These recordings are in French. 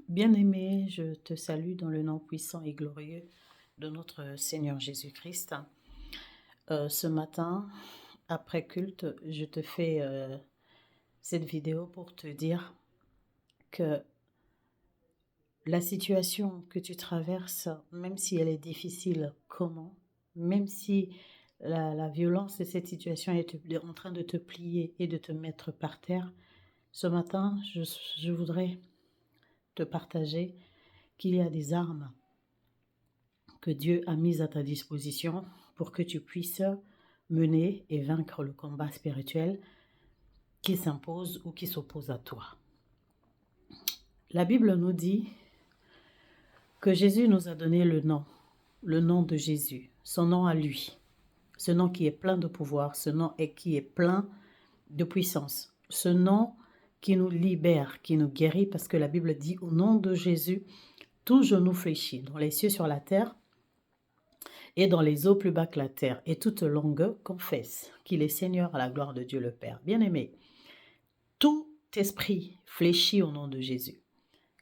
Bien-aimé, je te salue dans le nom puissant et glorieux de notre Seigneur Jésus-Christ. Ce matin, après culte, je te fais cette vidéo pour te dire que la situation que tu traverses, même si elle est difficile, comment, même si la violence de cette situation est en train de te plier et de te mettre par terre, ce matin, je voudrais te partager qu'il y a des armes que Dieu a mises à ta disposition pour que tu puisses mener et vaincre le combat spirituel qui s'impose ou qui s'oppose à toi. La Bible nous dit que Jésus nous a donné le nom de Jésus, son nom à lui, ce nom qui est plein de pouvoir, ce nom qui est plein de puissance, ce nom qui nous libère, qui nous guérit, parce que la Bible dit au nom de Jésus, tout genou fléchit, dans les cieux, sur la terre, et dans les eaux plus bas que la terre, et toute langue confesse qu'il est Seigneur à la gloire de Dieu le Père. Bien-aimé, tout esprit fléchit au nom de Jésus,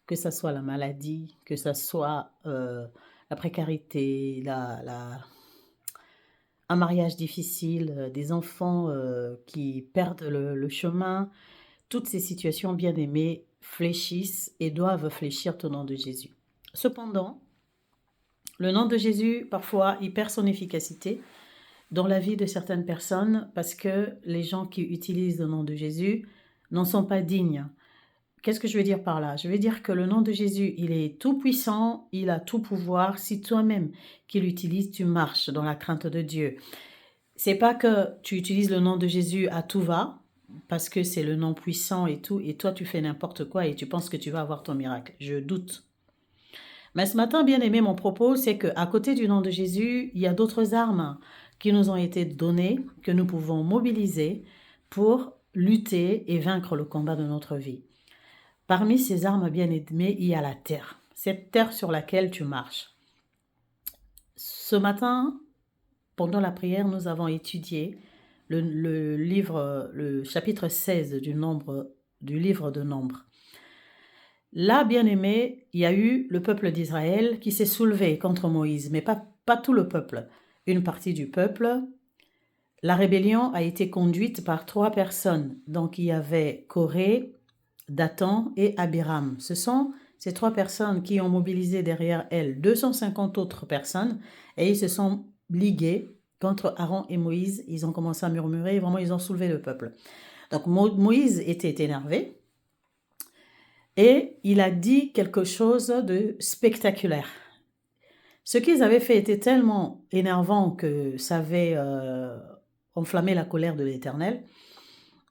que ce soit la maladie, que ce soit la précarité, un mariage difficile, des enfants qui perdent le chemin, toutes ces situations, bien-aimées, fléchissent et doivent fléchir au nom de Jésus. Cependant, le nom de Jésus, parfois, il perd son efficacité dans la vie de certaines personnes parce que les gens qui utilisent le nom de Jésus n'en sont pas dignes. Qu'est-ce que je veux dire par là? Je veux dire que le nom de Jésus, il est tout puissant, il a tout pouvoir. Si toi-même qui l'utilises, tu marches dans la crainte de Dieu. C'est pas que tu utilises le nom de Jésus à tout va, parce que c'est le nom puissant et tout, et toi tu fais n'importe quoi et tu penses que tu vas avoir ton miracle. Je doute. Mais ce matin, bien aimé, mon propos, c'est qu'à côté du nom de Jésus, il y a d'autres armes qui nous ont été données, que nous pouvons mobiliser pour lutter et vaincre le combat de notre vie. Parmi ces armes bien aimées, il y a la terre, cette terre sur laquelle tu marches. Ce matin, pendant la prière, nous avons étudié le chapitre 16 du livre de Nombre. Là, bien aimé, il y a eu le peuple d'Israël qui s'est soulevé contre Moïse, mais pas tout le peuple. Une partie du peuple. La rébellion a été conduite par 3 personnes. Donc, il y avait Corée, Dathan et Abiram. Ce sont ces 3 personnes qui ont mobilisé derrière elles 250 autres personnes et ils se sont ligués contre Aaron et Moïse. Ils ont commencé à murmurer, vraiment ils ont soulevé le peuple. Donc Moïse était énervé et il a dit quelque chose de spectaculaire. Ce qu'ils avaient fait était tellement énervant que ça avait enflammé la colère de l'Éternel.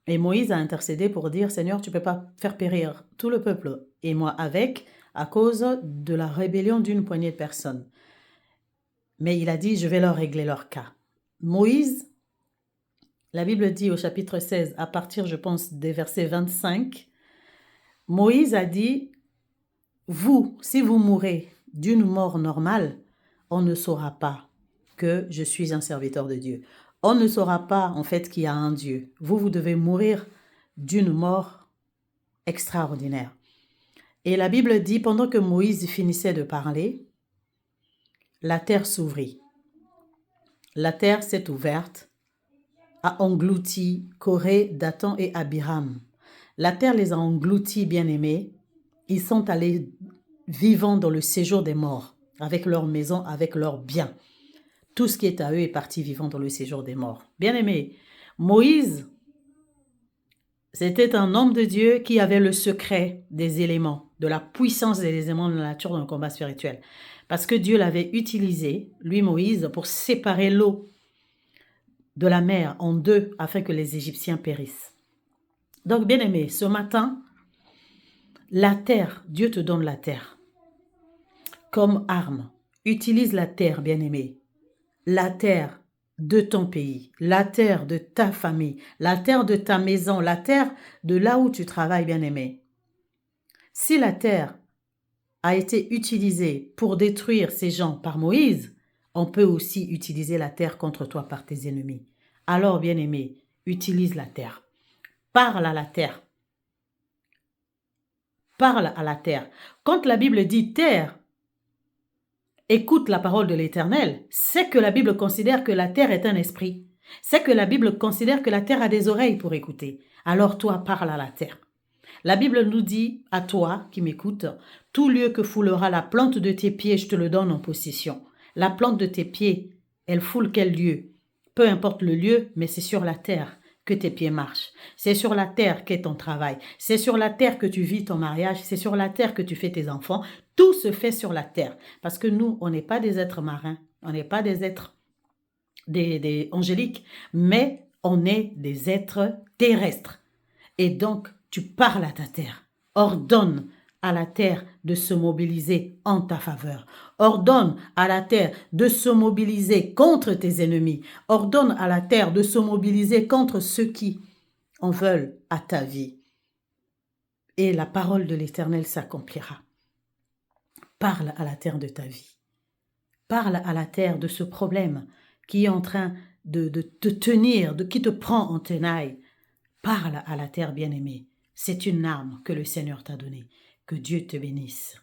Et Moïse a intercédé pour dire, Seigneur, tu ne peux pas faire périr tout le peuple, et moi avec, à cause de la rébellion d'une poignée de personnes. Mais il a dit, je vais leur régler leur cas. Moïse, la Bible dit au chapitre 16, à partir, je pense, des versets 25, Moïse a dit, vous, si vous mourrez d'une mort normale, on ne saura pas que je suis un serviteur de Dieu. On ne saura pas, en fait, qu'il y a un Dieu. Vous devez mourir d'une mort extraordinaire. Et la Bible dit, pendant que Moïse finissait de parler, la terre s'ouvrit. La terre s'est ouverte, a englouti Corée, Dathan et Abiram. La terre les a engloutis, bien-aimés. Ils sont allés vivant dans le séjour des morts, avec leur maison, avec leurs biens. Tout ce qui est à eux est parti vivant dans le séjour des morts. Bien-aimés, Moïse, c'était un homme de Dieu qui avait le secret des éléments, de la puissance des éléments de la nature dans le combat spirituel. Parce que Dieu l'avait utilisé, lui Moïse, pour séparer l'eau de la mer en deux afin que les Égyptiens périssent. Donc, bien-aimé, ce matin, la terre, Dieu te donne la terre comme arme. Utilise la terre, bien-aimé. La terre de ton pays, la terre de ta famille, la terre de ta maison, la terre de là où tu travailles, bien-aimé. Si la terre a été utilisée pour détruire ces gens par Moïse, on peut aussi utiliser la terre contre toi par tes ennemis. Alors, bien-aimé, utilise la terre. Parle à la terre. parle à la terre. Quand la Bible dit terre, écoute la parole de l'Éternel, c'est que la Bible considère que la terre est un esprit. C'est que la Bible considère que la terre a des oreilles pour écouter. Alors toi, parle à la terre. La Bible nous dit, à toi qui m'écoutes, tout lieu que foulera la plante de tes pieds, je te le donne en possession. La plante de tes pieds, elle foule quel lieu? Peu importe le lieu, mais c'est sur la terre que tes pieds marchent. C'est sur la terre qu'est ton travail. C'est sur la terre que tu vis ton mariage. C'est sur la terre que tu fais tes enfants. Tout se fait sur la terre. Parce que nous, on n'est pas des êtres marins. On n'est pas des êtres des angéliques, mais on est des êtres terrestres. Et donc, tu parles à ta terre. Ordonne à la terre de se mobiliser en ta faveur. Ordonne à la terre de se mobiliser contre tes ennemis. Ordonne à la terre de se mobiliser contre ceux qui en veulent à ta vie. Et la parole de l'Éternel s'accomplira. Parle à la terre de ta vie. Parle à la terre de ce problème qui est en train de te tenir, qui te prend en tenaille. Parle à la terre bien-aimée. C'est une arme que le Seigneur t'a donnée. Que Dieu te bénisse.